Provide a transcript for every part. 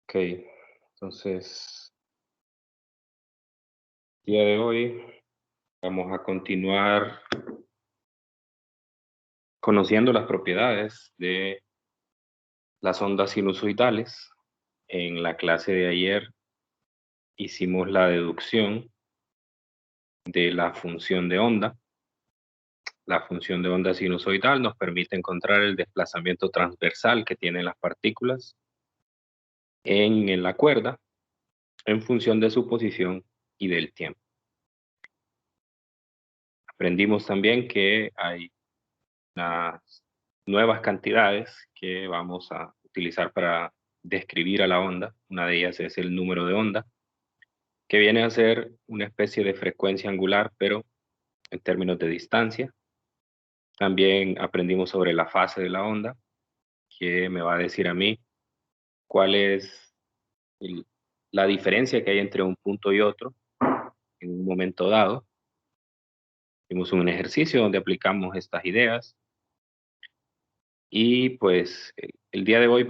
Ok, entonces, el día de hoy vamos a continuar conociendo las propiedades de las ondas sinusoidales. En la clase de ayer hicimos la deducción de la función de onda. La función de onda sinusoidal nos permite encontrar el desplazamiento transversal que tienen las partículas en la cuerda en función de su posición y del tiempo. Aprendimos también que hay unas nuevas cantidades que vamos a utilizar para describir a la onda. Una de ellas es el número de onda, que viene a ser una especie de frecuencia angular, pero en términos de distancia. También aprendimos sobre la fase de la onda, que me va a decir a mí cuál es el- la diferencia que hay entre un punto y otro en un momento dado. Hicimos un ejercicio donde aplicamos estas ideas y pues el día de hoy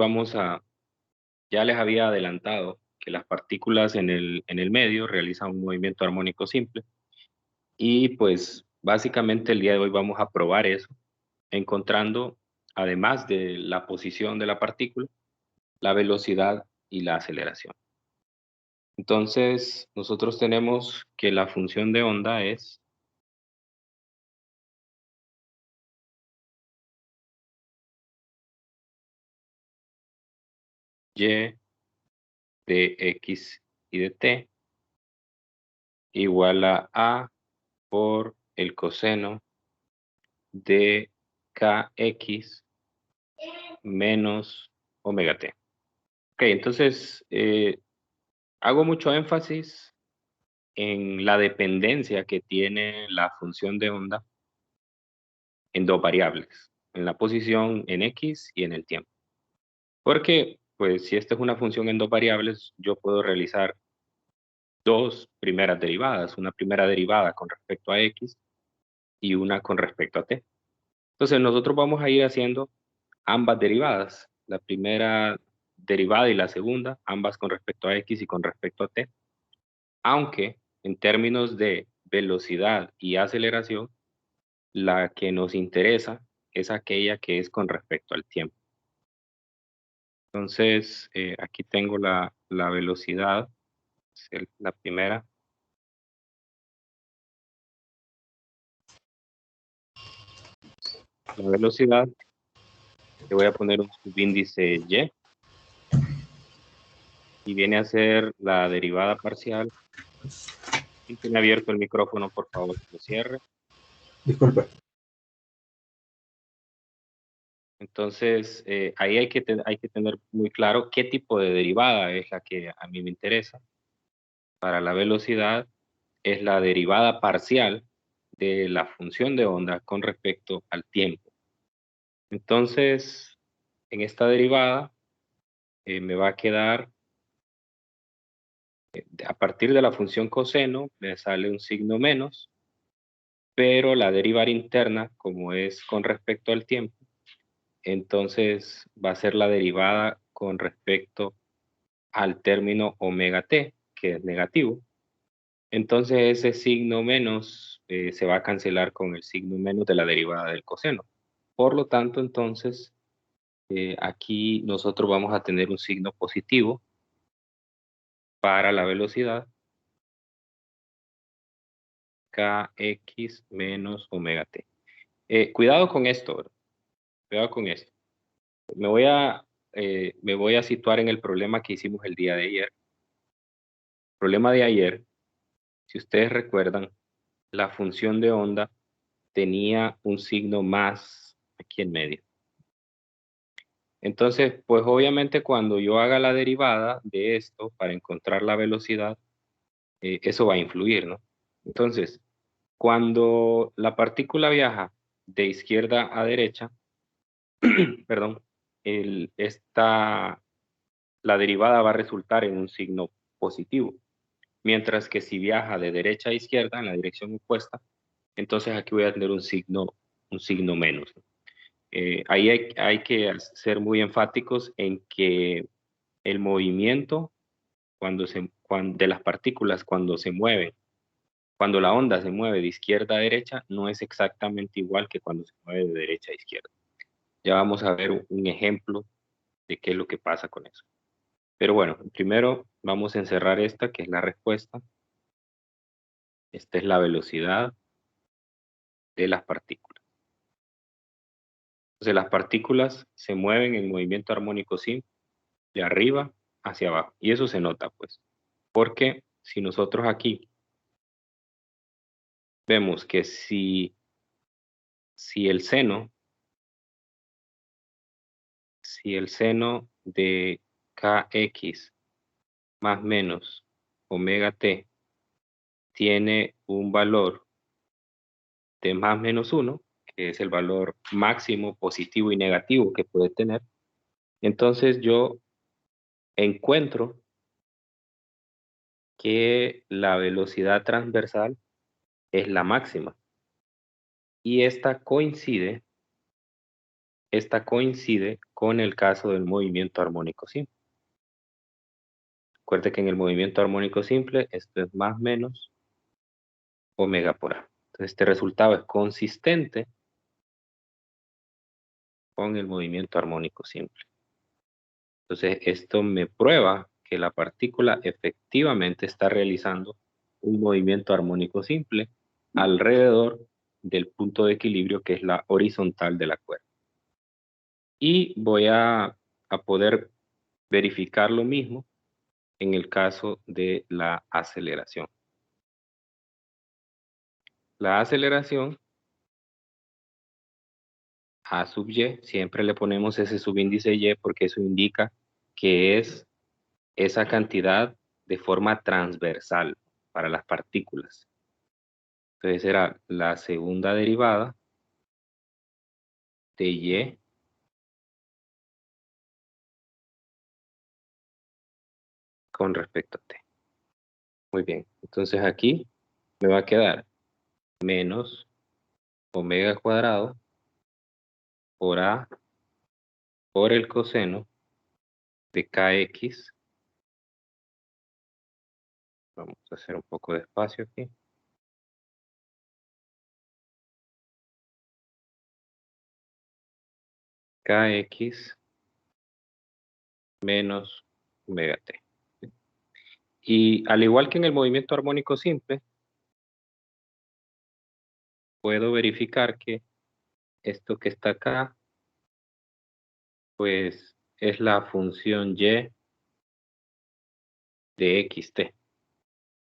ya les había adelantado que las partículas en el medio realizan un movimiento armónico simple y pues básicamente el día de hoy vamos a probar eso, encontrando, además de la posición de la partícula, la velocidad y la aceleración. Entonces, nosotros tenemos que la función de onda es y de x y de t igual a por el coseno de kx menos omega t. Ok, entonces hago mucho énfasis en la dependencia que tiene la función de onda en dos variables, en la posición en x y en el tiempo. Porque, pues, si esta es una función en dos variables, yo puedo realizar dos primeras derivadas, una primera derivada con respecto a x y una con respecto a t. Entonces, nosotros vamos a ir haciendo ambas derivadas, la primera derivada y la segunda, ambas con respecto a x y con respecto a t, aunque en términos de velocidad y aceleración, la que nos interesa es aquella que es con respecto al tiempo. Entonces, aquí tengo la velocidad, es la primera. La velocidad, le voy a poner un subíndice y viene a ser la derivada parcial. ¿Quién tiene abierto el micrófono, por favor, que lo cierre? Disculpe. Entonces, ahí hay que tener muy claro qué tipo de derivada es la que a mí me interesa. Para la velocidad es la derivada parcial de la función de onda con respecto al tiempo. Entonces, en esta derivada me va a quedar, a partir de la función coseno, me sale un signo menos, pero la derivada interna, como es con respecto al tiempo, entonces va a ser la derivada con respecto al término omega t, que es negativo. Entonces ese signo menos se va a cancelar con el signo menos de la derivada del coseno. Por lo tanto, entonces, aquí nosotros vamos a tener un signo positivo para la velocidad kx menos omega t. Cuidado con esto, ¿verdad? Cuidado con esto. Me voy me voy a situar en el problema que hicimos el día de ayer. El problema de ayer, si ustedes recuerdan, la función de onda tenía un signo más aquí en medio. Entonces, pues obviamente cuando yo haga la derivada de esto para encontrar la velocidad, eso va a influir, ¿no? Entonces, cuando la partícula viaja de izquierda a derecha, perdón, la derivada va a resultar en un signo positivo. Mientras que si viaja de derecha a izquierda, en la dirección opuesta, entonces aquí voy a tener un signo menos, ¿no? Ahí hay que ser muy enfáticos en que el movimiento de las partículas cuando se mueven, cuando la onda se mueve de izquierda a derecha, no es exactamente igual que cuando se mueve de derecha a izquierda. Ya vamos a ver un ejemplo de qué es lo que pasa con eso. Pero bueno, primero vamos a encerrar esta, que es la respuesta. Esta es la velocidad de las partículas. Entonces las partículas se mueven en movimiento armónico simple de arriba hacia abajo. Y eso se nota, pues, porque si nosotros aquí vemos que si el seno de kx más menos omega t tiene un valor de más menos 1, que es el valor máximo positivo y negativo que puede tener, entonces yo encuentro que la velocidad transversal es la máxima. Y esta coincide con el caso del movimiento armónico simple. Recuerde que en el movimiento armónico simple esto es más menos omega por A. Entonces este resultado es consistente con el movimiento armónico simple. Entonces esto me prueba que la partícula efectivamente está realizando un movimiento armónico simple alrededor del punto de equilibrio que es la horizontal de la cuerda. Y voy a poder verificar lo mismo en el caso de la aceleración. La aceleración A sub y, siempre le ponemos ese subíndice y porque eso indica que es esa cantidad de forma transversal para las partículas. Entonces será la segunda derivada de y con respecto a t. Muy bien, entonces aquí me va a quedar menos omega cuadrado por A por el coseno de kx. Vamos a hacer un poco de espacio aquí. Kx menos omega t. Y al igual que en el movimiento armónico simple, puedo verificar que esto que está acá, pues es la función y de xt.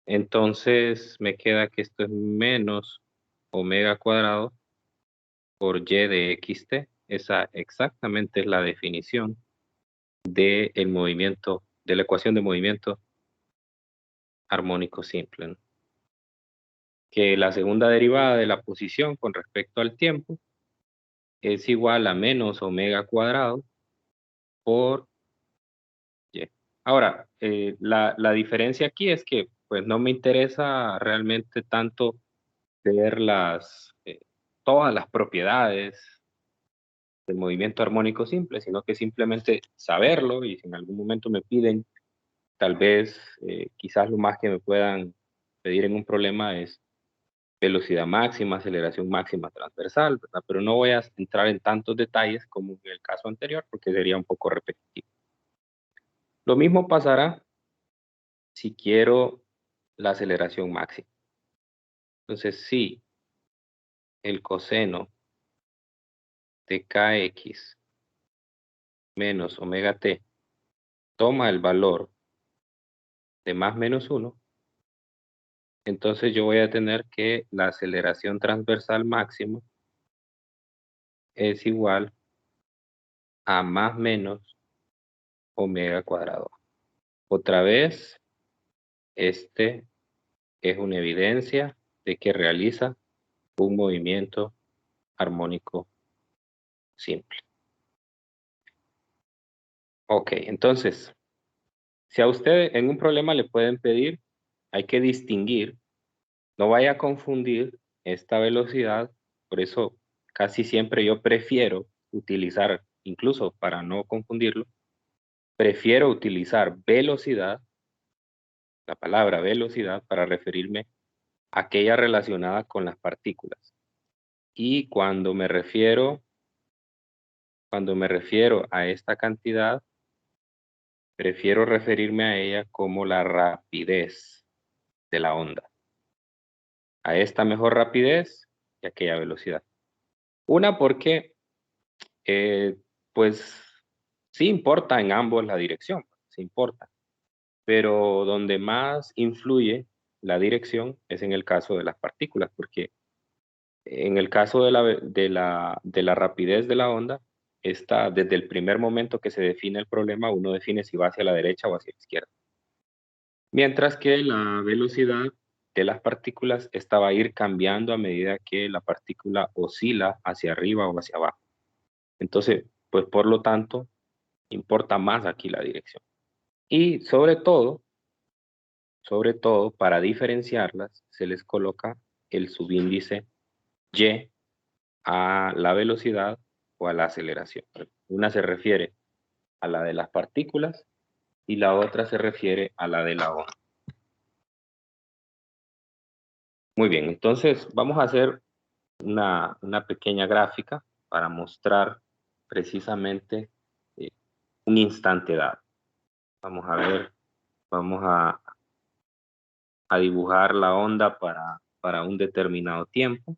Entonces me queda que esto es menos omega cuadrado por y de xt. Esa exactamente es la definición del movimiento, de la ecuación de movimiento armónico simple, ¿no? Que la segunda derivada de la posición con respecto al tiempo es igual a menos omega cuadrado por y. Ahora, la diferencia aquí es que pues no me interesa realmente tanto ver todas las propiedades del movimiento armónico simple, sino que simplemente saberlo, y si en algún momento me piden, tal vez, quizás lo más que me puedan pedir en un problema es velocidad máxima, aceleración máxima transversal, ¿verdad? Pero no voy a entrar en tantos detalles como en el caso anterior, porque sería un poco repetitivo. Lo mismo pasará si quiero la aceleración máxima. Entonces, si el coseno de kx menos omega t toma el valor de más menos 1, entonces yo voy a tener que la aceleración transversal máxima es igual a más menos omega cuadrado. Otra vez, este es una evidencia de que realiza un movimiento armónico simple. Ok, entonces, si a usted en un problema le pueden pedir, hay que distinguir, no vaya a confundir esta velocidad, por eso casi siempre yo prefiero utilizar, incluso para no confundirlo, prefiero utilizar velocidad, la palabra velocidad, para referirme a aquella relacionada con las partículas. Y cuando me refiero a esta cantidad, prefiero referirme a ella como la rapidez de la onda, a esta mejor rapidez y aquella velocidad. Una porque, eh, pues, sí importa en ambos la dirección, sí importa, pero donde más influye la dirección es en el caso de las partículas, porque en el caso de la rapidez de la onda, está desde el primer momento que se define el problema, uno define si va hacia la derecha o hacia la izquierda. Mientras que la velocidad de las partículas esta va a ir cambiando a medida que la partícula oscila hacia arriba o hacia abajo. Entonces, pues por lo tanto, importa más aquí la dirección. Y sobre todo, para diferenciarlas, se les coloca el subíndice y a la velocidad o a la aceleración. Una se refiere a la de las partículas y la otra se refiere a la de la onda. Muy bien, entonces vamos a hacer una pequeña gráfica para mostrar precisamente eh, un instante dado. Vamos a ver, vamos a dibujar la onda para un determinado tiempo.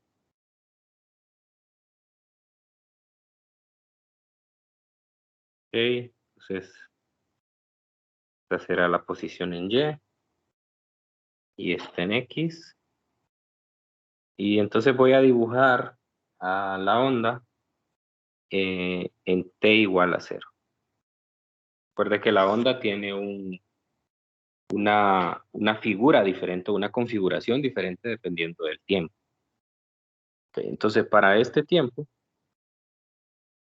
Ok, entonces esta será la posición en y esta en X. Y entonces voy a dibujar a la onda en t igual a 0. Recuerde que la onda tiene una figura diferente, una configuración diferente dependiendo del tiempo. Okay, entonces, para este tiempo,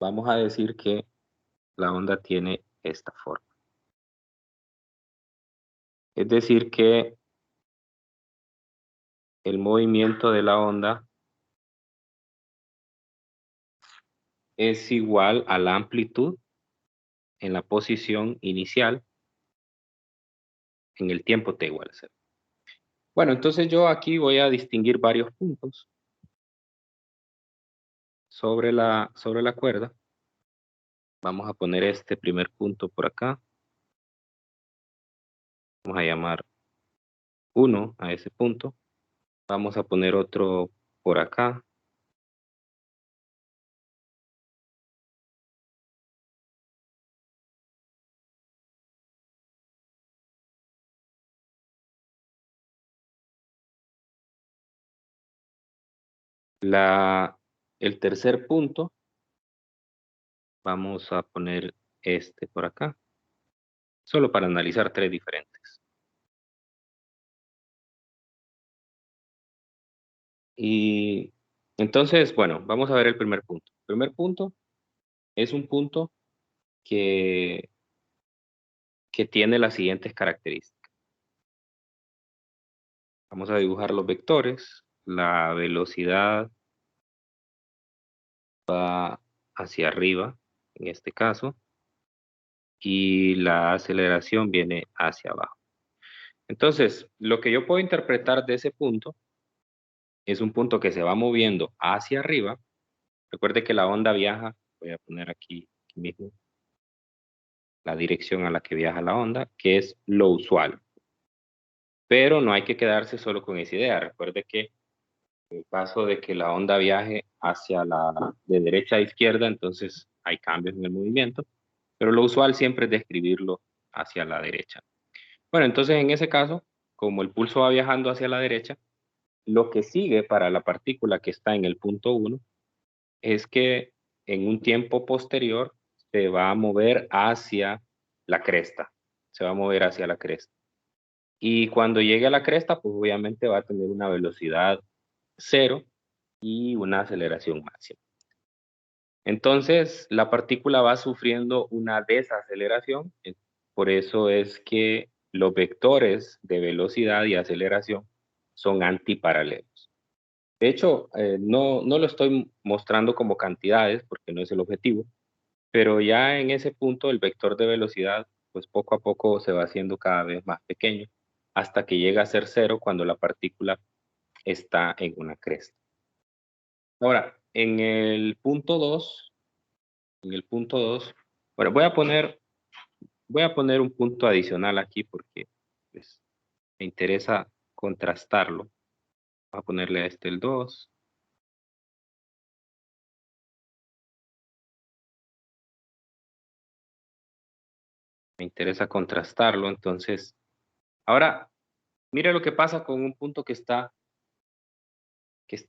vamos a decir que la onda tiene esta forma. Es decir, que el movimiento de la onda es igual a la amplitud en la posición inicial en el tiempo t igual a 0. Bueno, entonces yo aquí voy a distinguir varios puntos sobre la cuerda. Vamos a poner este primer punto por acá. Vamos a llamar 1 a ese punto. Vamos a poner otro por acá. El tercer punto, vamos a poner este por acá, solo para analizar tres diferentes. Y entonces, bueno, vamos a ver el primer punto. El primer punto es un punto que tiene las siguientes características. Vamos a dibujar los vectores. La velocidad va hacia arriba, en este caso, y la aceleración viene hacia abajo. Entonces, lo que yo puedo interpretar de ese punto es un punto que se va moviendo hacia arriba. Recuerde que la onda viaja, voy a poner aquí mismo la dirección a la que viaja la onda, que es lo usual. Pero no hay que quedarse solo con esa idea. Recuerde que en caso de que la onda viaje de derecha a izquierda, entonces hay cambios en el movimiento, pero lo usual siempre es describirlo hacia la derecha. Bueno, entonces en ese caso, como el pulso va viajando hacia la derecha, lo que sigue para la partícula que está en el punto 1 es que en un tiempo posterior se va a mover hacia la cresta, se va a mover hacia la cresta. Y cuando llegue a la cresta, pues obviamente va a tener una velocidad cero y una aceleración máxima. Entonces, la partícula va sufriendo una desaceleración, por eso es que los vectores de velocidad y aceleración son antiparalelos. De hecho, no lo estoy mostrando como cantidades, porque no es el objetivo, pero ya en ese punto el vector de velocidad pues poco a poco se va haciendo cada vez más pequeño hasta que llega a ser cero cuando la partícula está en una cresta. Ahora, en el punto 2, bueno, voy a poner un punto adicional aquí porque pues, me interesa contrastarlo. Voy a ponerle a este el 2. Me interesa contrastarlo, entonces, ahora, mire lo que pasa con un punto que está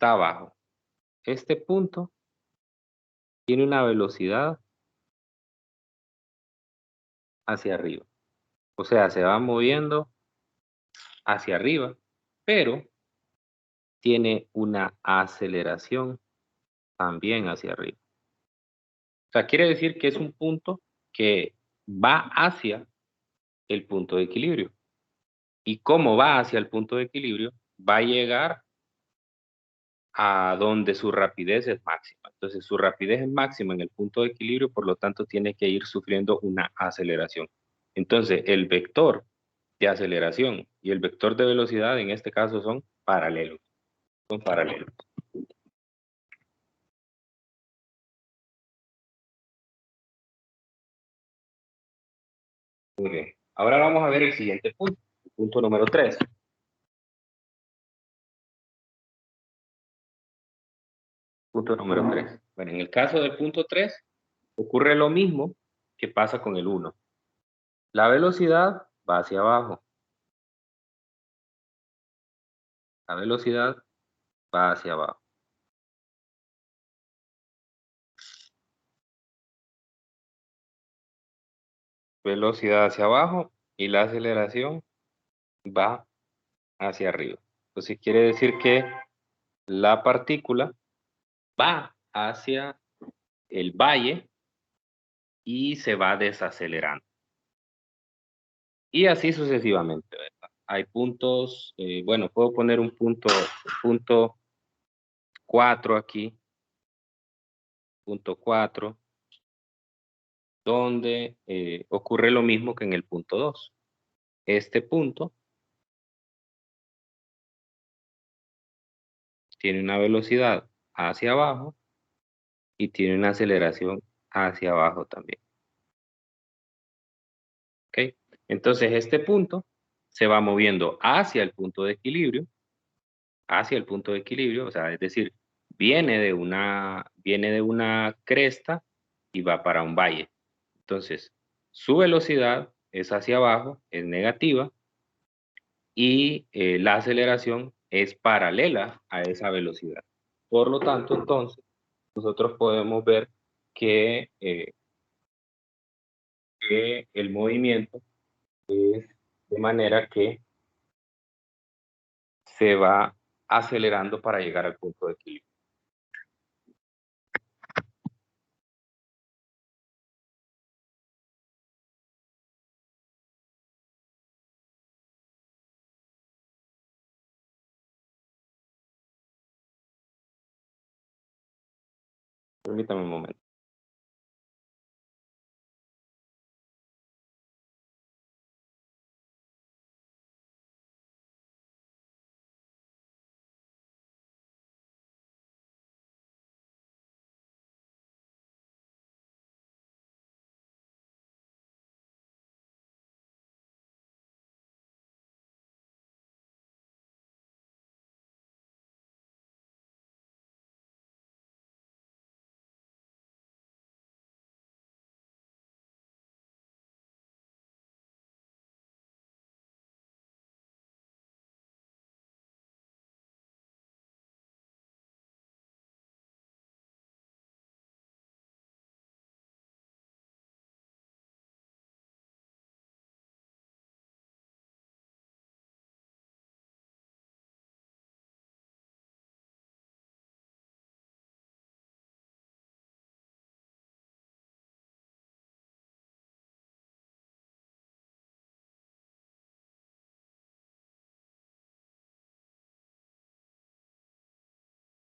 abajo. Este punto tiene una velocidad hacia arriba, o sea, se va moviendo hacia arriba, pero tiene una aceleración también hacia arriba. O sea, quiere decir que es un punto que va hacia el punto de equilibrio. Y como va hacia el punto de equilibrio, va a llegar a donde su rapidez es máxima. Entonces, su rapidez es máxima en el punto de equilibrio, por lo tanto, tiene que ir sufriendo una aceleración. Entonces, el vector de aceleración y el vector de velocidad, en este caso, son paralelos. Son paralelos. Muy bien. Ahora vamos a ver el siguiente punto, el punto número 3. Punto número 3. Bueno, en el caso del punto 3, ocurre lo mismo que pasa con el 1. La velocidad va hacia abajo. La velocidad va hacia abajo. Velocidad hacia abajo y la aceleración va hacia arriba. Entonces quiere decir que la partícula va hacia el valle y se va desacelerando. Y así sucesivamente, ¿verdad? Hay puntos, bueno, puedo poner un punto 4 aquí, punto 4, donde ocurre lo mismo que en el punto 2. Este punto tiene una velocidad hacia abajo y tiene una aceleración hacia abajo también. ¿Ok? Entonces este punto se va moviendo hacia el punto de equilibrio, o sea, es decir, viene de una cresta y va para un valle. Entonces, su velocidad es hacia abajo, es negativa, y la aceleración es paralela a esa velocidad. Por lo tanto, entonces, nosotros podemos ver que el movimiento es de manera que se va acelerando para llegar al punto de equilibrio. Permítame un momento.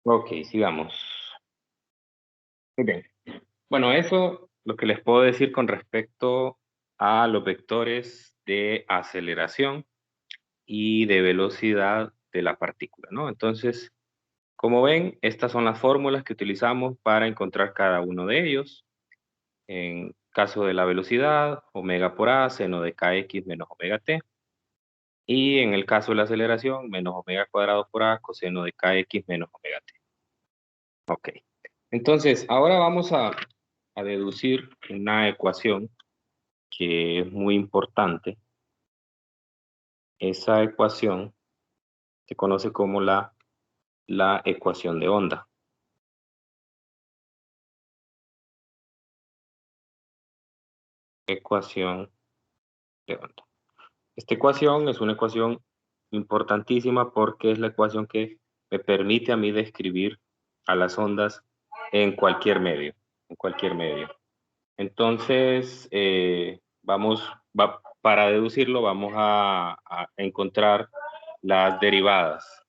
Ok, sigamos. Muy bien. Bueno, eso lo que les puedo decir con respecto a los vectores de aceleración y de velocidad de la partícula, ¿no? Entonces, como ven, estas son las fórmulas que utilizamos para encontrar cada uno de ellos. En caso de la velocidad, omega por a, seno de kx menos omega t. Y en el caso de la aceleración, menos omega cuadrado por a, coseno de kx menos omega t. Ok. Entonces, ahora vamos a deducir una ecuación que es muy importante. Esa ecuación se conoce como la ecuación de onda. Ecuación de onda. Esta ecuación es una ecuación importantísima porque es la ecuación que me permite a mí describir a las ondas en cualquier medio, en cualquier medio. Entonces, para deducirlo, vamos a encontrar las derivadas.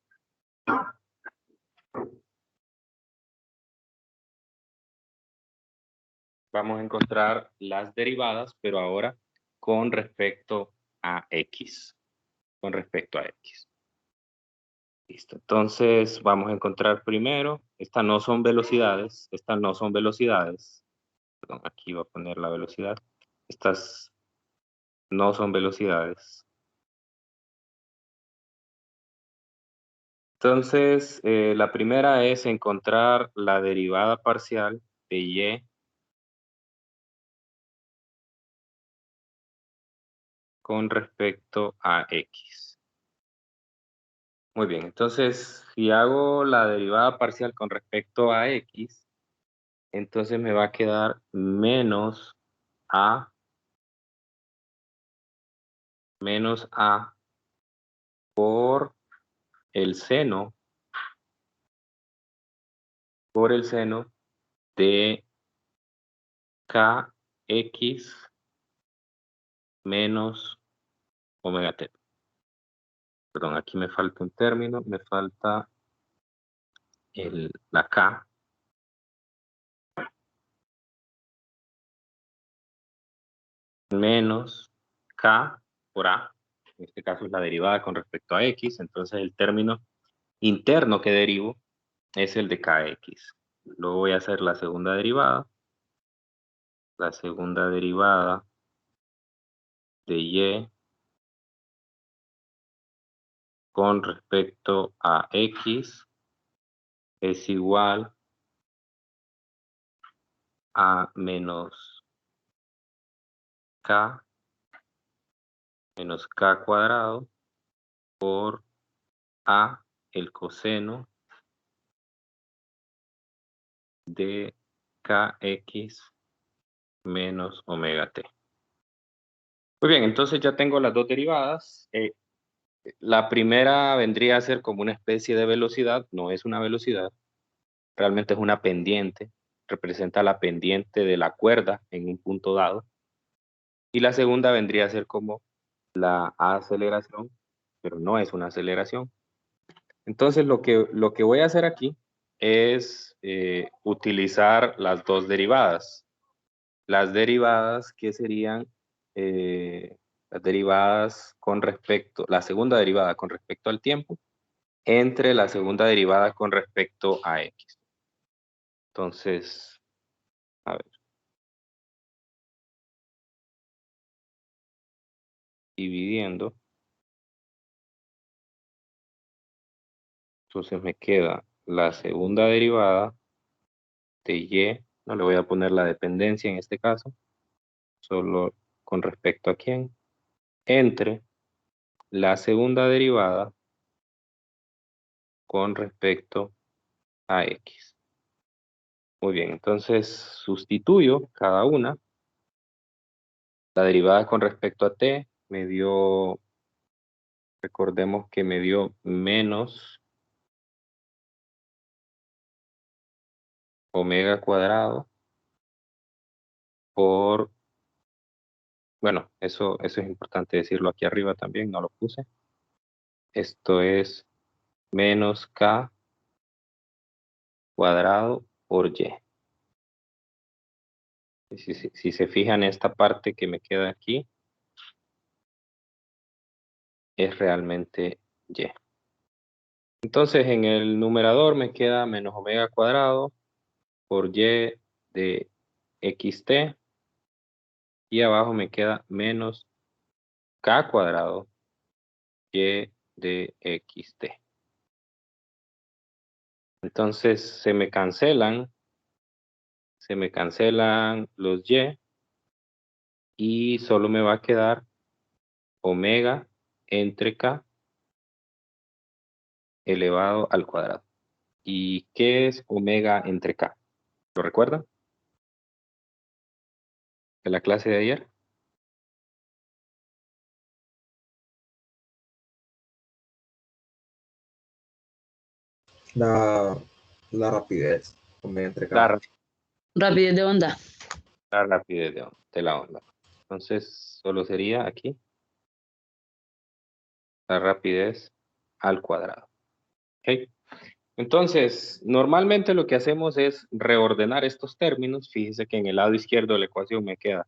Vamos a encontrar las derivadas, pero ahora con respecto a x. Con respecto a x. Listo. Entonces, vamos a encontrar primero, estas no son velocidades, Perdón, aquí voy a poner la velocidad. Estas no son velocidades. Entonces, la primera es encontrar la derivada parcial de y con respecto a x. Muy bien, entonces, si hago la derivada parcial con respecto a x, entonces me va a quedar menos a por el seno de kx menos omega t. Perdón, aquí me falta un término, me falta la k. Menos k por a. En este caso es la derivada con respecto a x. Entonces el término interno que derivo es el de kx. Luego voy a hacer la segunda derivada. La segunda derivada de y con respecto a x es igual a menos k cuadrado por a el coseno de kx menos omega t. Muy bien, entonces ya tengo las dos derivadas. La primera vendría a ser como una especie de velocidad, no es una velocidad, realmente es una pendiente, representa la pendiente de la cuerda en un punto dado. Y la segunda vendría a ser como la aceleración, pero no es una aceleración. Entonces lo que voy a hacer aquí es utilizar las dos derivadas. Las derivadas que serían las derivadas con respecto, la segunda derivada con respecto al tiempo entre la segunda derivada con respecto a x. Entonces, a ver, dividiendo, entonces me queda la segunda derivada de y, no le voy a poner la dependencia en este caso, solo con respecto a quién, entre la segunda derivada con respecto a x. Muy bien, entonces sustituyo cada una. La derivada con respecto a t me dio, recordemos que me dio menos omega cuadrado por, bueno, eso es importante decirlo aquí arriba también, no lo puse. Esto es menos k cuadrado por y. Si se fijan, esta parte que me queda aquí es realmente y. Entonces, en el numerador me queda menos omega cuadrado por y de xt, y abajo me queda menos k cuadrado y de xt. Entonces, se me cancelan los y solo me va a quedar omega entre k elevado al cuadrado. ¿Y qué es omega entre k? ¿Lo recuerdan? De la clase de ayer. La, la rapidez, omega entre La, K. ra- Rapidez de onda. la rapidez de la onda. Entonces, solo sería aquí la rapidez al cuadrado. ¿Ok? Entonces, normalmente lo que hacemos es reordenar estos términos. Fíjese que en el lado izquierdo de la ecuación me queda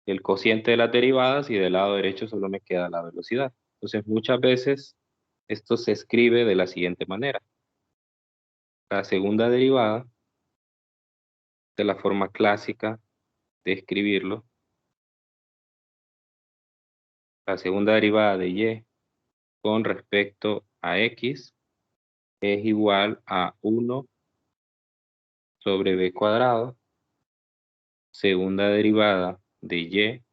el cociente de las derivadas y del lado derecho solo me queda la velocidad. Entonces, muchas veces esto se escribe de la siguiente manera. La segunda derivada, de la forma clásica de escribirlo, la segunda derivada de y con respecto a x es igual a 1 sobre b cuadrado, segunda derivada de y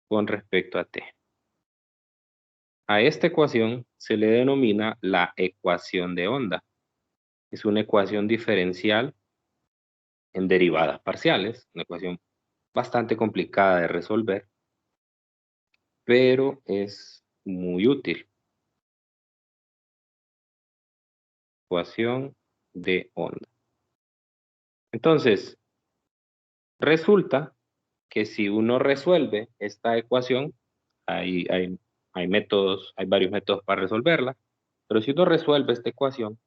con respecto a t. A esta ecuación se le denomina la ecuación de onda. Es una ecuación diferencial en derivadas parciales, una ecuación bastante complicada de resolver, pero es muy útil. Ecuación de onda. Entonces, resulta que si uno resuelve esta ecuación, hay métodos, hay varios métodos para resolverla, pero si uno resuelve esta ecuación,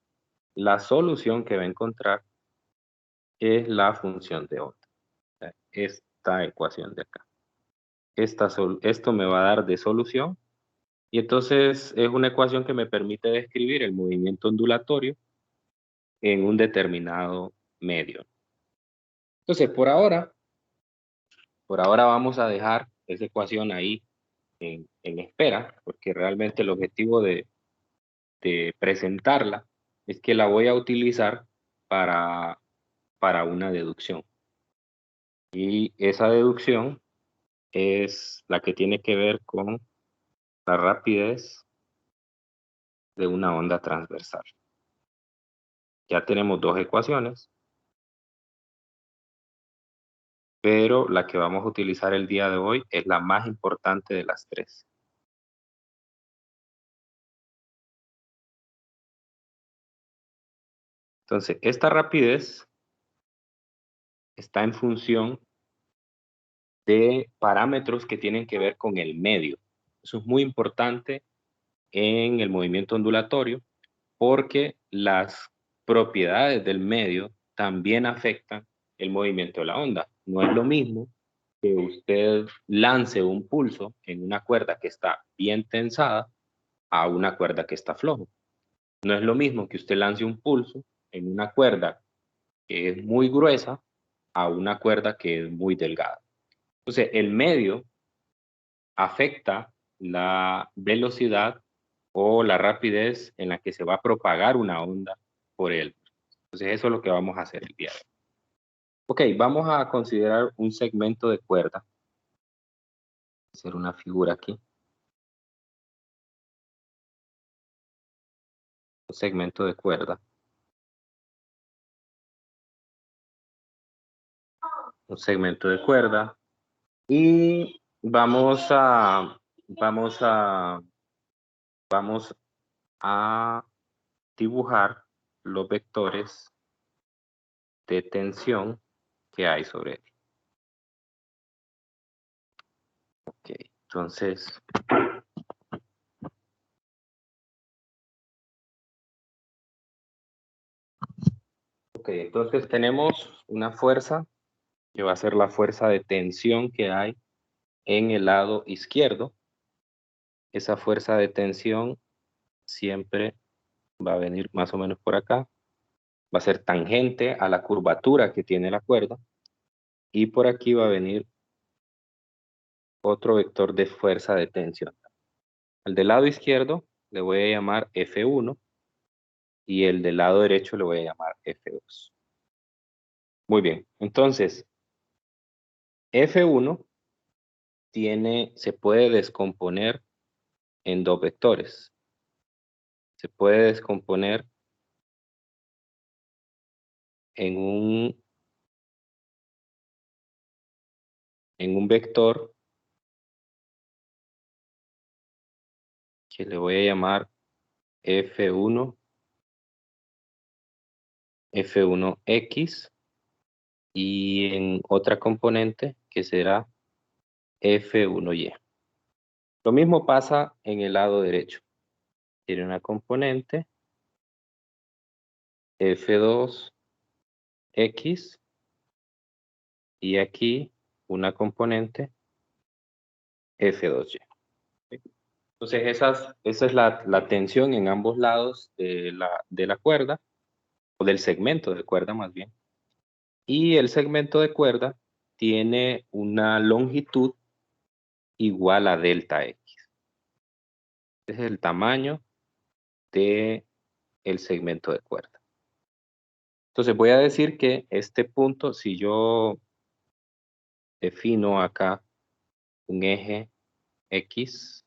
la solución que va a encontrar es la función de onda. Esta ecuación de acá. Esto me va a dar de solución, y entonces es una ecuación que me permite describir el movimiento ondulatorio en un determinado medio. Entonces, por ahora vamos a dejar esa ecuación ahí en espera, porque realmente el objetivo de presentarla es que la voy a utilizar para una deducción. Y esa deducción es la que tiene que ver con la rapidez de una onda transversal. Ya tenemos dos ecuaciones, pero la que vamos a utilizar el día de hoy es la más importante de las tres. Entonces, esta rapidez está en función de parámetros que tienen que ver con el medio. Eso es muy importante en el movimiento ondulatorio porque las propiedades del medio también afectan el movimiento de la onda. No es lo mismo que usted lance un pulso en una cuerda que está bien tensada a una cuerda que está floja. No es lo mismo que usted lance un pulso en una cuerda que es muy gruesa a una cuerda que es muy delgada. Entonces, el medio afecta la velocidad o la rapidez en la que se va a propagar una onda por él. Entonces, eso es lo que vamos a hacer el día de hoy. Ok, vamos a considerar un segmento de cuerda. Hacer una figura aquí. Un segmento de cuerda. Un segmento de cuerda. Y vamos a dibujar los vectores de tensión que hay sobre él. Ok, entonces Ok, entonces tenemos una fuerza que va a ser la fuerza de tensión que hay en el lado izquierdo. Esa fuerza de tensión siempre va a venir más o menos por acá. Va a ser tangente a la curvatura que tiene la cuerda. Y por aquí va a venir otro vector de fuerza de tensión. Al del lado izquierdo le voy a llamar F1 y el del lado derecho le voy a llamar F2. Muy bien, entonces F1 se puede descomponer en dos vectores. Se puede descomponer en un vector que le voy a llamar F1, F1X, y en otra componente que será F1Y. Lo mismo pasa en el lado derecho. Tiene una componente F2X y aquí una componente F2Y. Entonces esa es la tensión en ambos lados de la cuerda, o del segmento de cuerda más bien. Y el segmento de cuerda tiene una longitud igual a delta X. Ese es el tamaño del segmento de cuerda. Entonces voy a decir que este punto, si yo defino acá un eje X,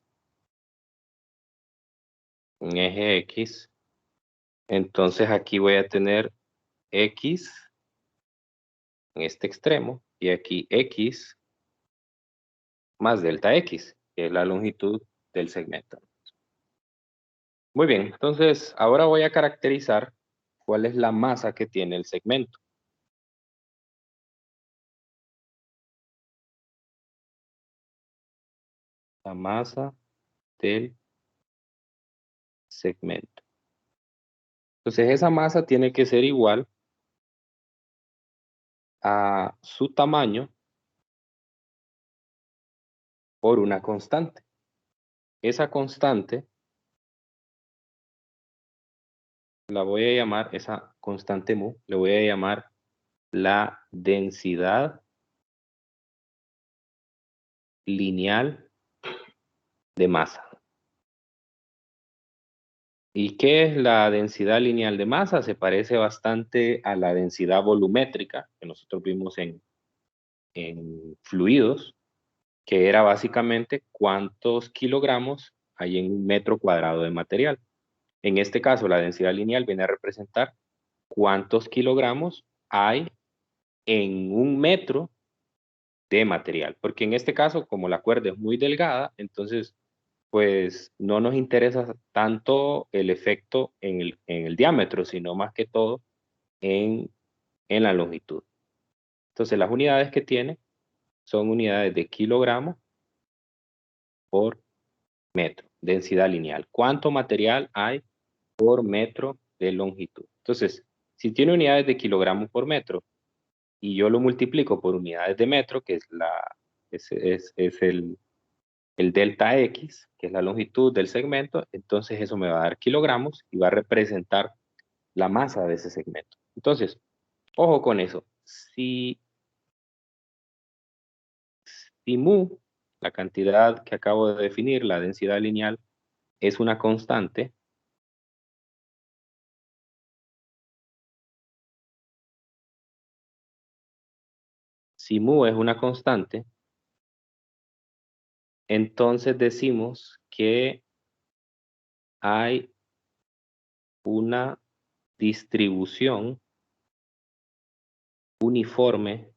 entonces aquí voy a tener X en este extremo y aquí X más delta X, que es la longitud del segmento. Muy bien, entonces ahora voy a caracterizar cuál es la masa que tiene el segmento. La masa del segmento. Entonces esa masa tiene que ser igual a su tamaño por una constante. Esa constante la voy a llamar, esa constante mu, le voy a llamar la densidad lineal de masa. ¿Y qué es la densidad lineal de masa? Se parece bastante a la densidad volumétrica que nosotros vimos en fluidos, que era básicamente cuántos kilogramos hay en un metro cuadrado de material. En este caso, la densidad lineal viene a representar cuántos kilogramos hay en un metro de material. Porque en este caso, como la cuerda es muy delgada, entonces pues no nos interesa tanto el efecto en el diámetro, sino más que todo en la longitud. Entonces las unidades que tiene son unidades de kilogramos por metro, densidad lineal. ¿Cuánto material hay por metro de longitud? Entonces, si tiene unidades de kilogramos por metro y yo lo multiplico por unidades de metro, que es el delta X, que es la longitud del segmento, entonces eso me va a dar kilogramos y va a representar la masa de ese segmento. Entonces, ojo con eso. Si mu, la cantidad que acabo de definir, la densidad lineal, es una constante, si mu es una constante, entonces decimos que hay una distribución uniforme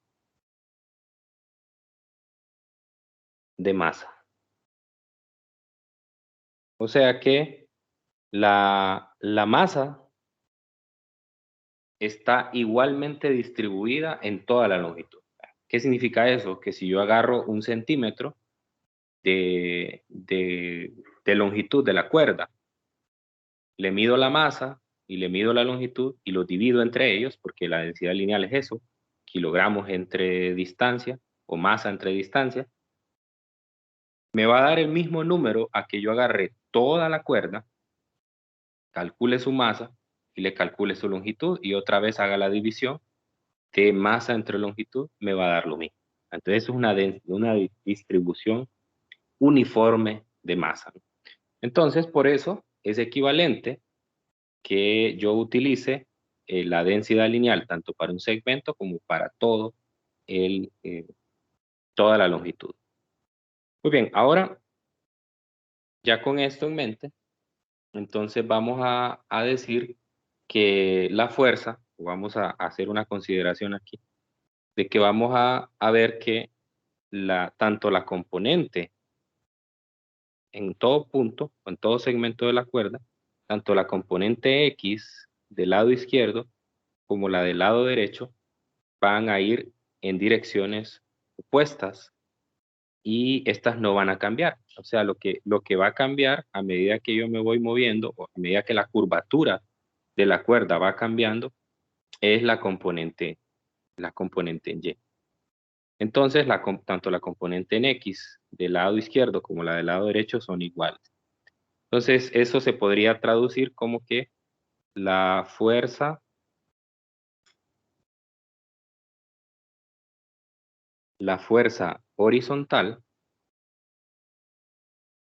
de masa. O sea que la masa está igualmente distribuida en toda la longitud. ¿Qué significa eso? Que si yo agarro un centímetro de longitud de la cuerda, le mido la masa y le mido la longitud y lo divido entre ellos, porque la densidad lineal es eso, kilogramos entre distancia o masa entre distancia, me va a dar el mismo número a que yo agarre toda la cuerda, calcule su masa y le calcule su longitud y otra vez haga la división de masa entre longitud, me va a dar lo mismo. Entonces es una distribución uniforme de masa. Entonces, por eso es equivalente que yo utilice la densidad lineal tanto para un segmento como para todo toda la longitud. Muy bien, ahora ya con esto en mente, entonces vamos a decir que la fuerza, vamos a hacer una consideración aquí, de que vamos a ver que tanto la componente en todo punto, en todo segmento de la cuerda, tanto la componente X del lado izquierdo como la del lado derecho van a ir en direcciones opuestas y estas no van a cambiar. O sea, lo que va a cambiar a medida que yo me voy moviendo o a medida que la curvatura de la cuerda va cambiando es la componente en Y. Entonces, tanto la componente en X del lado izquierdo como la del lado derecho son iguales. Entonces, eso se podría traducir como que la fuerza horizontal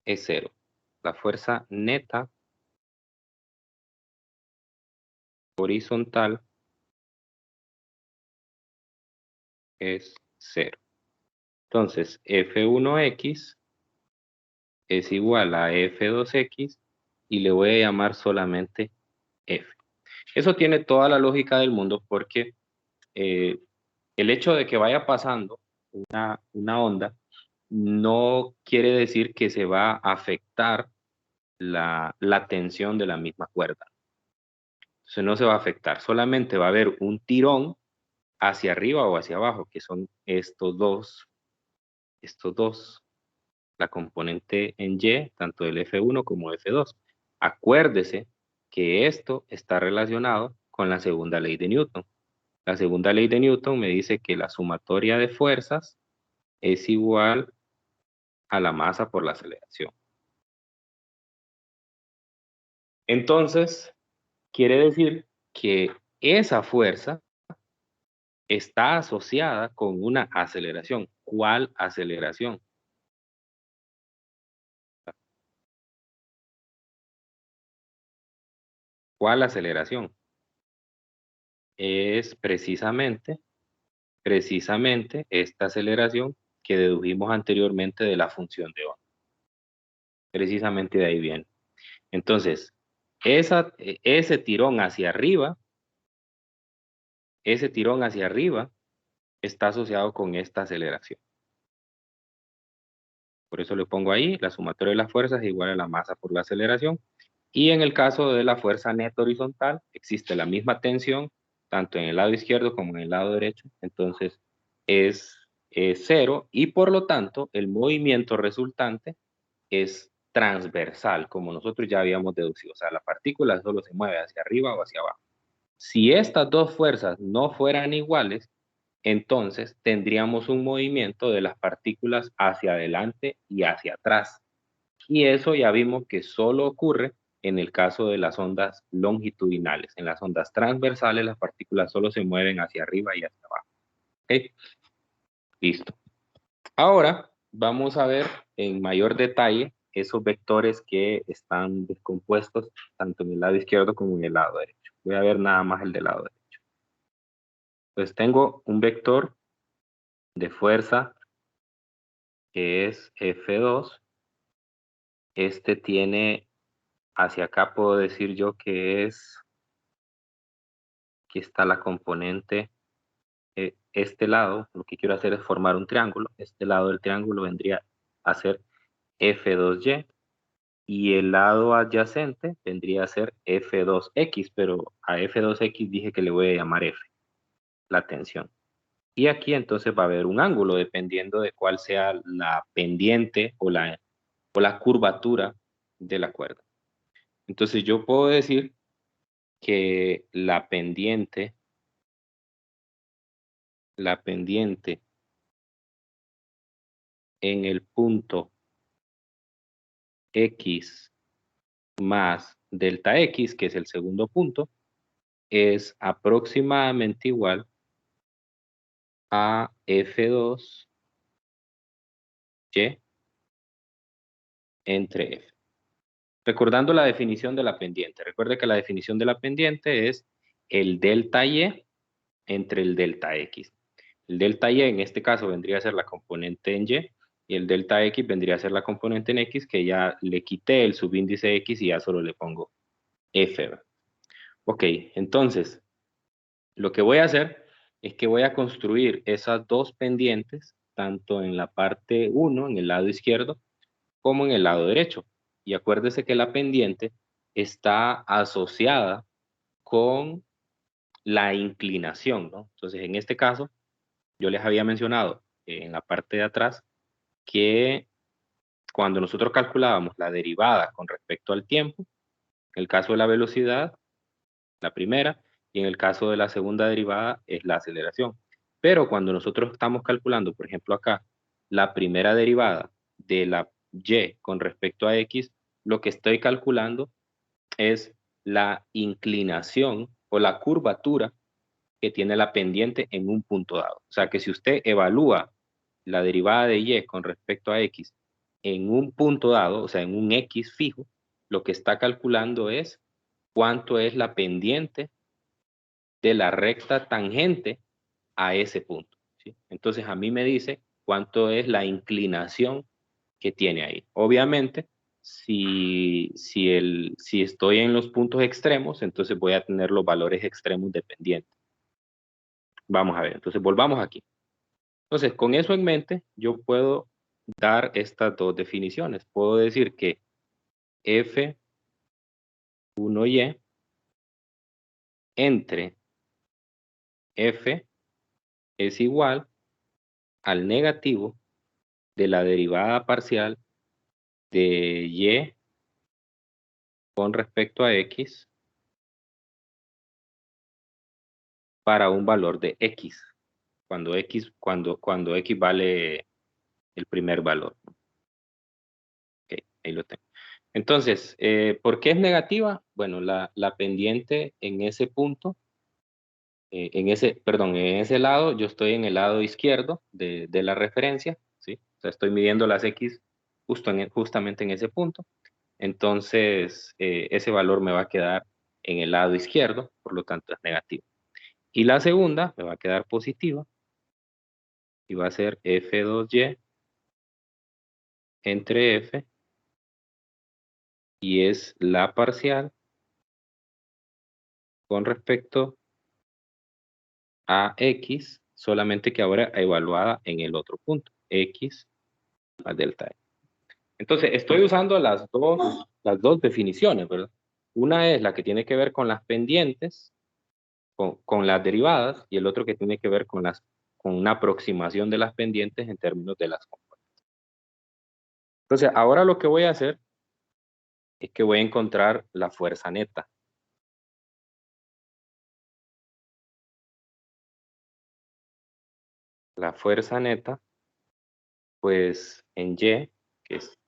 es 0. La fuerza neta horizontal es 0. Entonces, F1X es igual a F2X y le voy a llamar solamente F. Eso tiene toda la lógica del mundo porque el hecho de que vaya pasando una onda no quiere decir que se va a afectar la tensión de la misma cuerda. Entonces no se va a afectar, solamente va a haber un tirón hacia arriba o hacia abajo, que son estos dos, la componente en Y, tanto del F1 como F2. Acuérdese que esto está relacionado con la segunda ley de Newton. La segunda ley de Newton me dice que la sumatoria de fuerzas es igual a la masa por la aceleración. Entonces, quiere decir que esa fuerza está asociada con una aceleración. ¿Cuál aceleración? ¿Cuál aceleración? Es precisamente esta aceleración que dedujimos anteriormente de la función de onda. Precisamente de ahí viene. Entonces, ese tirón hacia arriba está asociado con esta aceleración. Por eso le pongo ahí, la sumatoria de las fuerzas es igual a la masa por la aceleración. Y en el caso de la fuerza neta horizontal, existe la misma tensión, tanto en el lado izquierdo como en el lado derecho. Entonces, es 0 y por lo tanto, el movimiento resultante es transversal, como nosotros ya habíamos deducido. O sea, la partícula solo se mueve hacia arriba o hacia abajo. Si estas dos fuerzas no fueran iguales, entonces tendríamos un movimiento de las partículas hacia adelante y hacia atrás. Y eso ya vimos que solo ocurre en el caso de las ondas longitudinales. En las ondas transversales las partículas solo se mueven hacia arriba y hacia abajo. ¿Ok? Listo. Ahora vamos a ver en mayor detalle esos vectores que están descompuestos tanto en el lado izquierdo como en el lado derecho. Voy a ver nada más el del lado derecho. Entonces tengo un vector de fuerza que es F2. Este tiene, hacia acá puedo decir yo que aquí está la componente, este lado, lo que quiero hacer es formar un triángulo. Este lado del triángulo vendría a ser F2Y y el lado adyacente vendría a ser F2X, pero a F2X dije que le voy a llamar F, la tensión. Y aquí entonces va a haber un ángulo dependiendo de cuál sea la pendiente o la curvatura de la cuerda. Entonces yo puedo decir que la pendiente en el punto X más delta X, que es el segundo punto, es aproximadamente igual a F2Y entre F. Recordando la definición de la pendiente. Recuerde que la definición de la pendiente es el delta Y entre el delta X. El delta Y en este caso vendría a ser la componente en Y y el delta X vendría a ser la componente en X, que ya le quité el subíndice X y ya solo le pongo F. Ok, entonces lo que voy a hacer es que voy a construir esas dos pendientes tanto en la parte 1, en el lado izquierdo, como en el lado derecho. Y acuérdese que la pendiente está asociada con la inclinación, ¿no? Entonces, en este caso, yo les había mencionado en la parte de atrás que cuando nosotros calculábamos la derivada con respecto al tiempo, en el caso de la velocidad, la primera, y en el caso de la segunda derivada es la aceleración. Pero cuando nosotros estamos calculando, por ejemplo acá, la primera derivada de la y con respecto a x, lo que estoy calculando es la inclinación o la curvatura que tiene la pendiente en un punto dado. O sea que si usted evalúa la derivada de y con respecto a x en un punto dado, o sea, en un x fijo, lo que está calculando es cuánto es la pendiente de la recta tangente a ese punto, ¿sí? Entonces a mí me dice cuánto es la inclinación que tiene ahí. Obviamente, si estoy en los puntos extremos, entonces voy a tener los valores extremos dependientes. Vamos a ver, entonces volvamos aquí. Entonces, con eso en mente, yo puedo dar estas dos definiciones. Puedo decir que F1y entre F es igual al negativo de la derivada parcial de y con respecto a x para un valor de x, cuando x vale el primer valor. Ok, ahí lo tengo. Entonces, ¿por qué es negativa? Bueno, la pendiente en ese punto, en ese lado, yo estoy en el lado izquierdo de la referencia, ¿sí? O sea, estoy midiendo las x justamente en ese punto. Entonces, ese valor me va a quedar en el lado izquierdo, por lo tanto es negativo. Y la segunda me va a quedar positiva y va a ser F2y entre F y es la parcial con respecto a X, solamente que ahora evaluada en el otro punto, X más delta E. Entonces, estoy usando las dos definiciones, ¿verdad? Una es la que tiene que ver con las pendientes, con las derivadas, y el otro que tiene que ver con una aproximación de las pendientes en términos de las componentes. Entonces, ahora lo que voy a hacer es que voy a encontrar la fuerza neta. La fuerza neta, pues en Y,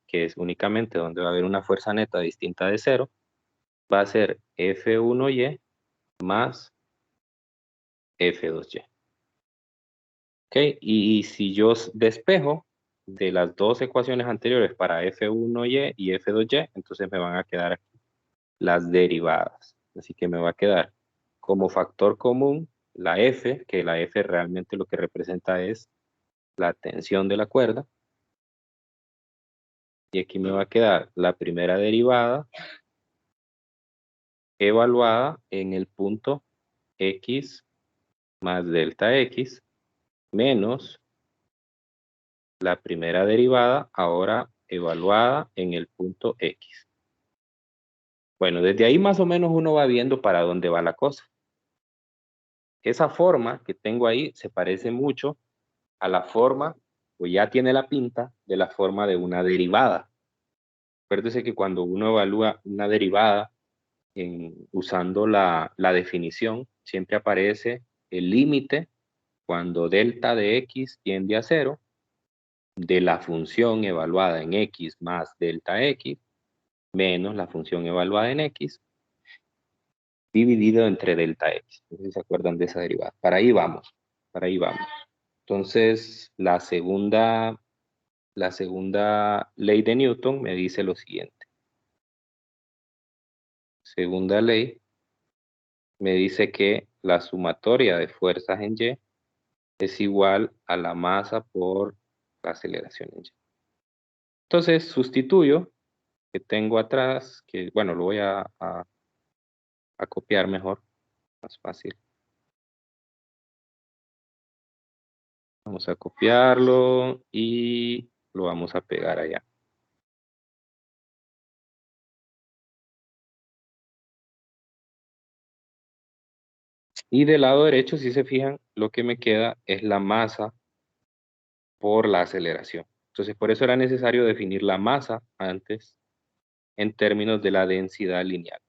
que es únicamente donde va a haber una fuerza neta distinta de 0, va a ser F1Y más F2Y. ¿Ok? Y si yo despejo de las dos ecuaciones anteriores para F1Y y F2Y, entonces me van a quedar aquí las derivadas. Así que me va a quedar como factor común la F, que la F realmente lo que representa es la tensión de la cuerda. Y aquí me va a quedar la primera derivada evaluada en el punto X más delta X menos la primera derivada ahora evaluada en el punto X. Bueno, desde ahí más o menos uno va viendo para dónde va la cosa. Esa forma que tengo ahí se parece mucho a la forma, o ya tiene la pinta de la forma de una derivada. Acuérdese que cuando uno evalúa una derivada usando la definición, siempre aparece el límite cuando delta de x tiende a 0 de la función evaluada en x más delta x menos la función evaluada en x dividido entre delta x. No sé si se acuerdan de esa derivada. Para ahí vamos. Para ahí vamos. Entonces, la segunda ley de Newton me dice lo siguiente. Segunda ley me dice que la sumatoria de fuerzas en Y es igual a la masa por la aceleración en Y. Entonces, sustituyo que tengo atrás, que bueno, lo voy a copiar mejor, más fácil. Vamos a copiarlo y lo vamos a pegar allá. Y del lado derecho, si se fijan, lo que me queda es la masa por la aceleración. Entonces, por eso era necesario definir la masa antes en términos de la densidad lineal.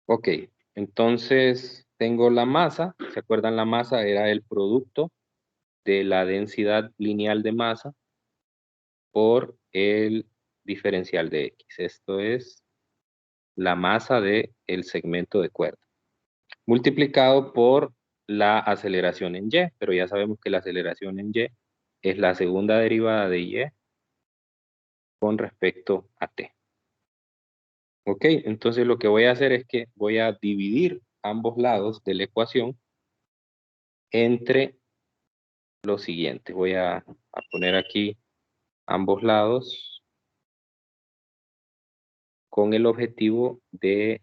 Ok, entonces tengo la masa. ¿Se acuerdan? La masa era el producto de la densidad lineal de masa por el diferencial de X. Esto es la masa del segmento de cuerda. Multiplicado por la aceleración en Y, pero ya sabemos que la aceleración en Y es la segunda derivada de Y con respecto a T. Ok, entonces lo que voy a hacer es que voy a dividir ambos lados de la ecuación entre lo siguiente. Voy a poner aquí ambos lados con el objetivo de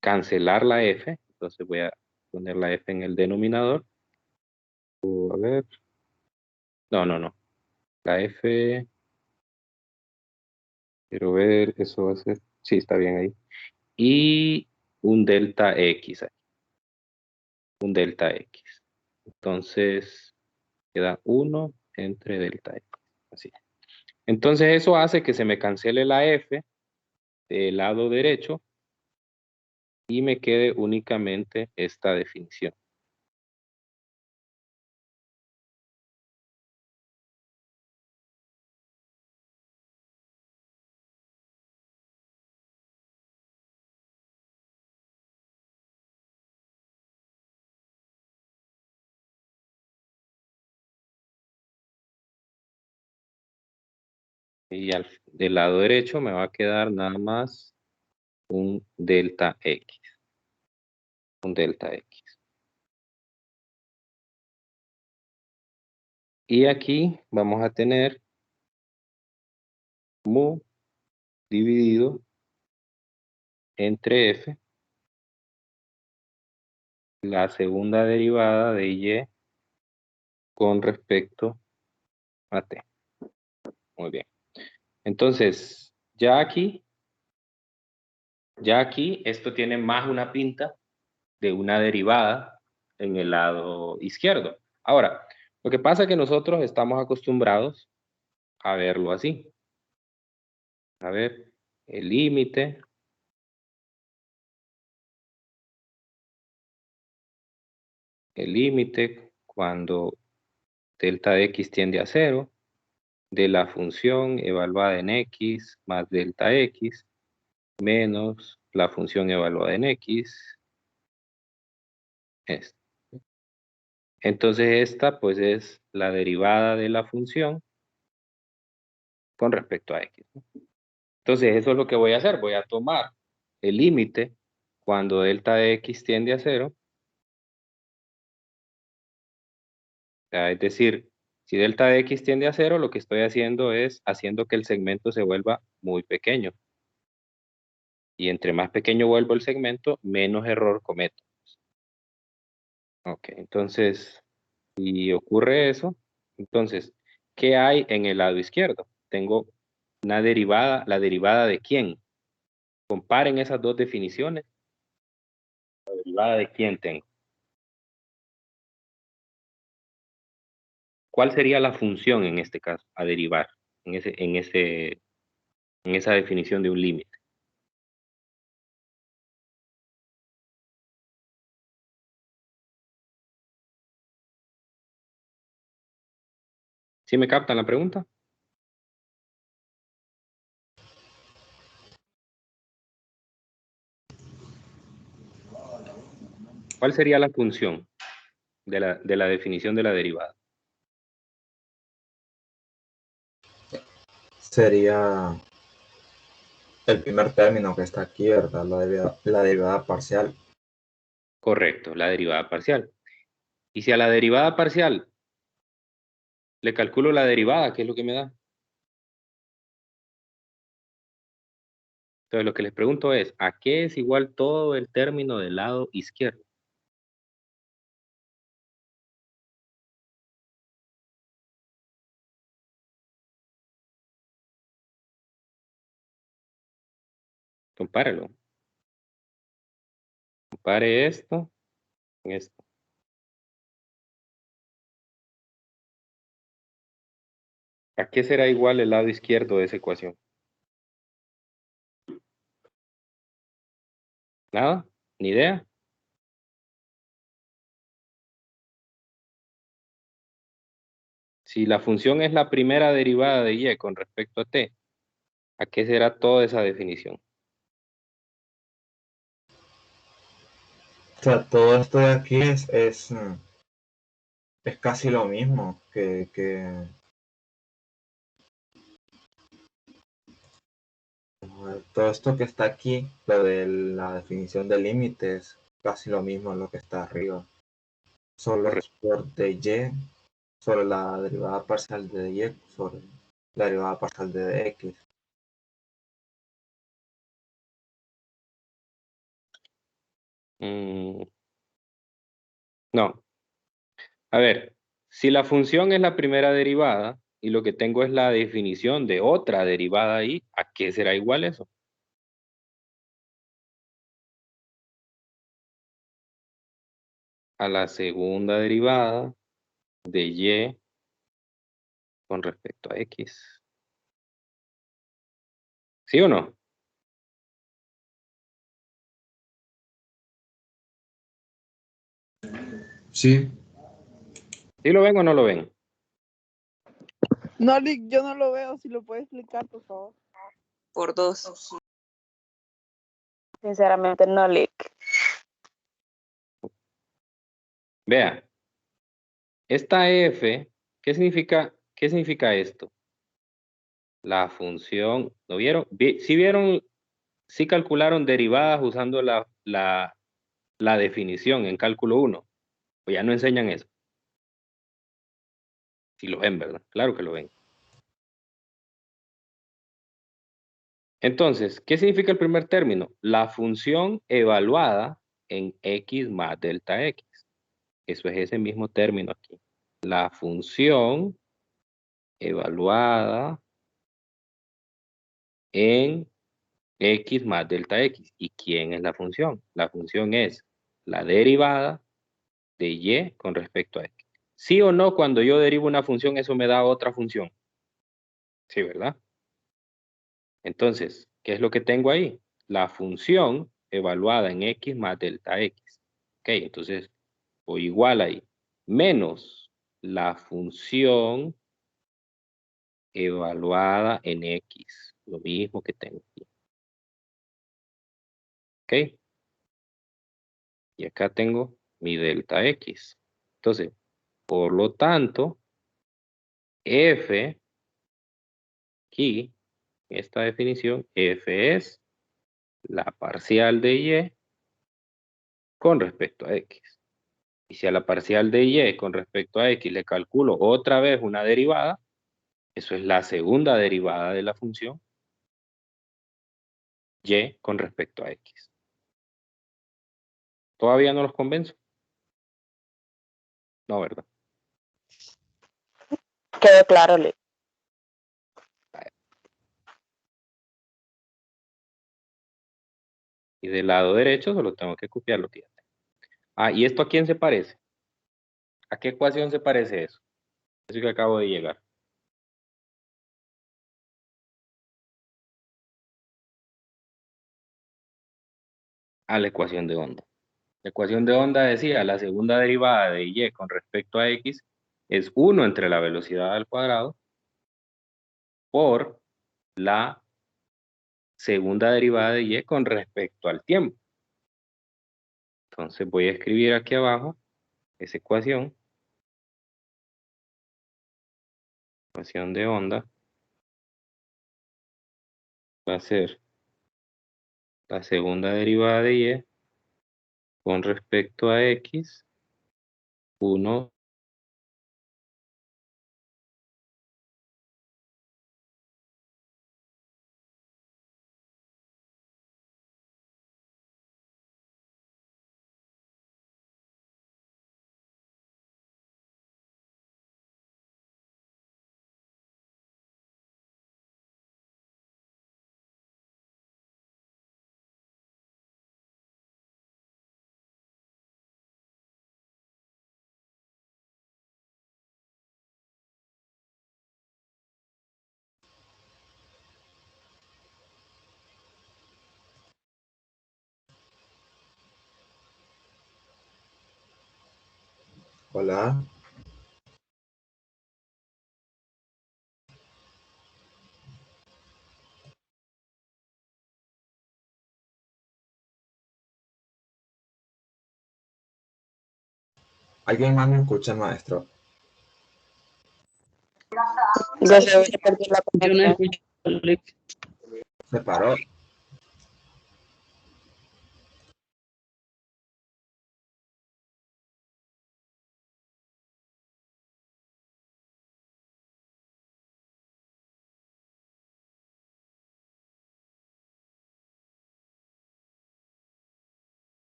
cancelar la F. Entonces voy a poner la F en el denominador. A ver. No. La F, quiero ver, eso va a ser, sí, está bien ahí. Y un delta X, un delta X. Entonces, queda 1 entre delta X, así. Entonces eso hace que se me cancele la F del lado derecho y me quede únicamente esta definición. Y del lado derecho me va a quedar nada más un delta X. Un delta X. Y aquí vamos a tener mu dividido entre F, la segunda derivada de Y con respecto a T. Muy bien. Entonces, ya aquí esto tiene más una pinta de una derivada en el lado izquierdo. Ahora, lo que pasa es que nosotros estamos acostumbrados a verlo así. A ver, el límite cuando delta de x tiende a 0 de la función evaluada en x más delta x menos la función evaluada en x. Esta. Entonces esta pues es la derivada de la función con respecto a x. Entonces eso es lo que voy a hacer. Voy a tomar el límite cuando delta de x tiende a 0. Es decir, si delta de x tiende a 0, lo que estoy haciendo es haciendo que el segmento se vuelva muy pequeño. Y entre más pequeño vuelvo el segmento, menos error cometo. Ok, entonces, si ocurre eso, entonces, ¿qué hay en el lado izquierdo? Tengo una derivada, ¿la derivada de quién? Comparen esas dos definiciones. ¿La derivada de quién tengo? ¿Cuál sería la función en este caso a derivar? En ese en esa definición de un límite. ¿Sí me captan la pregunta? ¿Cuál sería la función de la definición de la derivada? Sería el primer término que está aquí, ¿verdad? La derivada parcial. Correcto, la derivada parcial. Y si a la derivada parcial le calculo la derivada, ¿qué es lo que me da? Entonces lo que les pregunto es, ¿a qué es igual todo el término del lado izquierdo? Compárelo. Compare esto con esto. ¿A qué será igual el lado izquierdo de esa ecuación? ¿Nada? ¿Ni idea? Si la función es la primera derivada de y con respecto a t, ¿a qué será toda esa definición? O sea, todo esto de aquí es casi lo mismo que todo esto que está aquí, lo de la definición de límites, casi lo mismo lo que está arriba. Solo es Correcto. por dy sobre la derivada parcial de y sobre la derivada parcial de dx. No. A ver, si la función es la primera derivada y lo que tengo es la definición de otra derivada ahí, ¿a qué será igual eso? A la segunda derivada de y con respecto a x. ¿Sí o no? Sí. ¿Sí lo ven o no lo ven? No, Lick, yo no lo veo. Si lo puedes explicar, por favor. Por 2. Sinceramente, no, Lick. Vea, esta f, ¿qué significa esto? La función, ¿lo vieron? ¿Sí vieron? Sí calcularon derivadas usando la definición en cálculo 1. O ya no enseñan eso. Si lo ven, ¿verdad? Claro que lo ven. Entonces, ¿qué significa el primer término? La función evaluada en x más delta x. Eso es ese mismo término aquí. La función evaluada en x más delta x. ¿Y quién es la función? La función es la derivada de y con respecto a x. ¿Sí o no cuando yo derivo una función eso me da otra función? Sí, ¿verdad? Entonces, ¿qué es lo que tengo ahí? La función evaluada en x más delta x. Ok, entonces voy igual ahí. Menos la función evaluada en x. Lo mismo que tengo aquí. Ok. Y acá tengo mi delta x. Entonces, por lo tanto, f, aquí, en esta definición, f es la parcial de y con respecto a x. Y si a la parcial de y con respecto a x le calculo otra vez una derivada, eso es la segunda derivada de la función y con respecto a x. ¿Todavía no los convenzo? No, ¿verdad? Quedó claro, Lick. Y del lado derecho solo tengo que copiar lo que ya tengo. Ah, ¿y esto a quién se parece? ¿A qué ecuación se parece eso? Eso que acabo de llegar. a la ecuación de onda. La ecuación de onda decía, la segunda derivada de y con respecto a x es 1 entre la velocidad al cuadrado por la segunda derivada de y con respecto al tiempo. Entonces voy a escribir aquí abajo esa ecuación de onda va a ser la segunda derivada de y con respecto a x, 1 Hola. ¿Alguien más me escucha, maestro? Ya se había perdido la Yo no conexión. escucho, Alex. Se paró.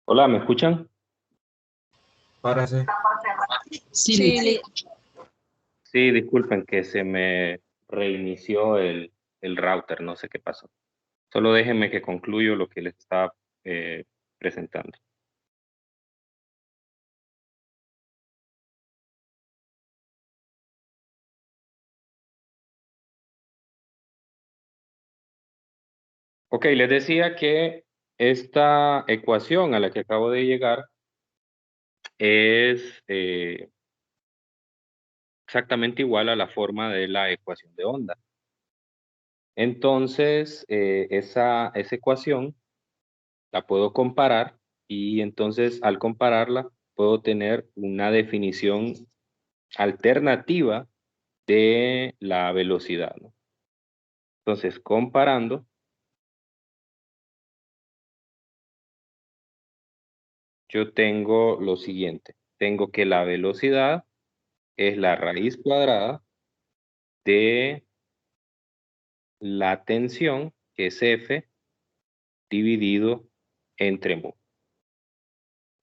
Hola, ¿me escuchan? Ahora sí. Sí, le escucho. Sí, disculpen que se me reinició el router, no sé qué pasó. Solo déjenme que concluyo lo que les estaba presentando. Ok, les decía que esta ecuación a la que acabo de llegar es exactamente igual a la forma de la ecuación de onda. Entonces, esa ecuación la puedo comparar y entonces al compararla puedo tener una definición alternativa de la velocidad, ¿no? Entonces, comparando, yo tengo lo siguiente. Tengo que la velocidad es la raíz cuadrada de la tensión, que es F, dividido entre mu.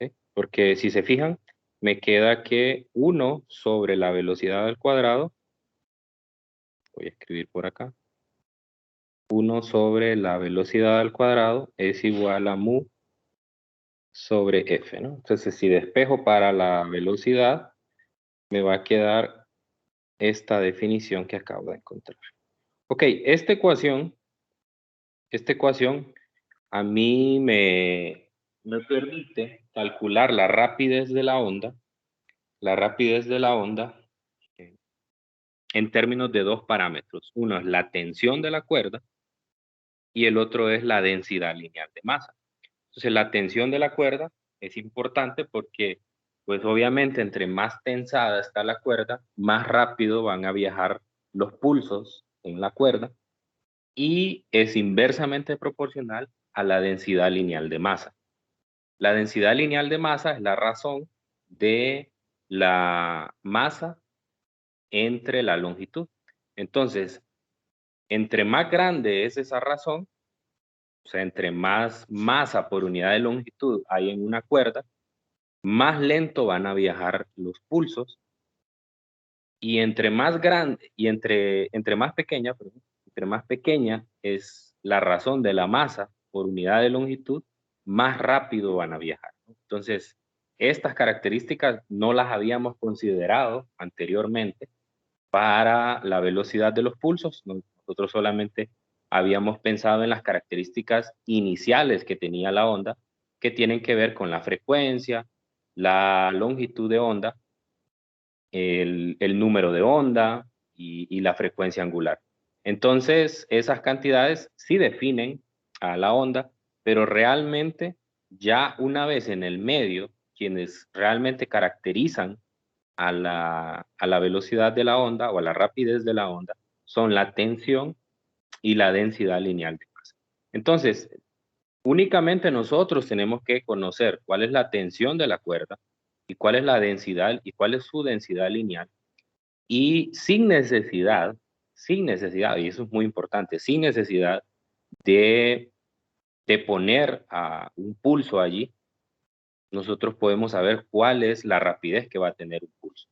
¿Sí? Porque si se fijan, me queda que 1 sobre la velocidad al cuadrado, voy a escribir por acá, 1 sobre la velocidad al cuadrado es igual a mu sobre F, ¿no? Entonces, si despejo para la velocidad, me va a quedar esta definición que acabo de encontrar. Ok, esta ecuación a mí me permite calcular la rapidez de la onda en términos de dos parámetros. Uno es la tensión de la cuerda y el otro es la densidad lineal de masa. Entonces, la tensión de la cuerda es importante porque, pues obviamente, entre más tensada está la cuerda, más rápido van a viajar los pulsos en la cuerda y es inversamente proporcional a la densidad lineal de masa. La densidad lineal de masa es la razón de la masa entre la longitud. Entonces, entre más grande es esa razón, o sea, entre más masa por unidad de longitud hay en una cuerda, más lento van a viajar los pulsos y entre más grande y entre más pequeña, perdón, entre más pequeña es la razón de la masa por unidad de longitud, más rápido van a viajar. Entonces, estas características no las habíamos considerado anteriormente para la velocidad de los pulsos. Nosotros solamente habíamos pensado en las características iniciales que tenía la onda, que tienen que ver con la frecuencia, la longitud de onda, el número de onda y la frecuencia angular. Entonces, esas cantidades sí definen a la onda, pero realmente ya una vez en el medio, quienes realmente caracterizan a la velocidad de la onda o a la rapidez de la onda son la tensión y la densidad lineal de masa. Entonces, únicamente nosotros tenemos que conocer cuál es la tensión de la cuerda y cuál es la densidad y cuál es su densidad lineal, y sin necesidad, y eso es muy importante, sin necesidad de poner un pulso allí, nosotros podemos saber cuál es la rapidez que va a tener un pulso.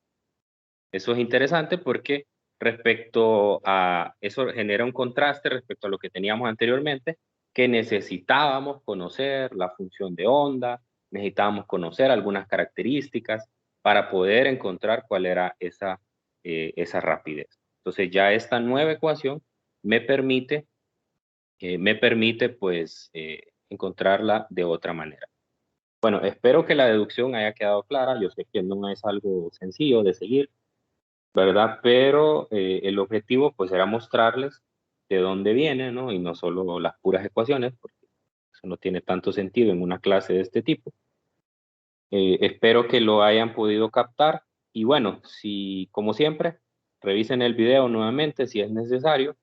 Eso es interesante porque respecto a eso genera un contraste respecto a lo que teníamos anteriormente, que necesitábamos conocer la función de onda, necesitábamos conocer algunas características para poder encontrar cuál era esa rapidez. Entonces ya esta nueva ecuación me permite pues encontrarla de otra manera. Bueno, espero que la deducción haya quedado clara. Yo sé que no es algo sencillo de seguir, ¿verdad? Pero el objetivo pues era mostrarles de dónde viene, ¿no? Y no solo las puras ecuaciones, porque eso no tiene tanto sentido en una clase de este tipo. Espero que lo hayan podido captar y bueno, si como siempre, revisen el video nuevamente si es necesario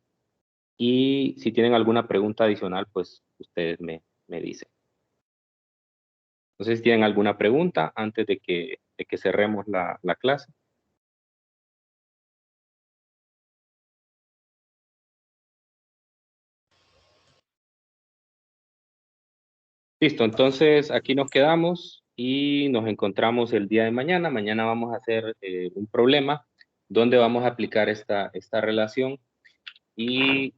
y si tienen alguna pregunta adicional, pues ustedes me dicen. No sé si tienen alguna pregunta antes de que cerremos la clase. Listo, entonces aquí nos quedamos y nos encontramos el día de mañana. Mañana vamos a hacer un problema donde vamos a aplicar esta relación y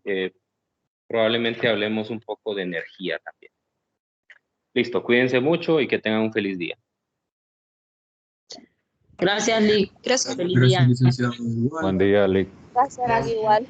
probablemente hablemos un poco de energía también. Listo, cuídense mucho y que tengan un feliz día. Gracias, Lick. Gracias. Feliz día. Licenciado. Buen día, Lick. Gracias, igual.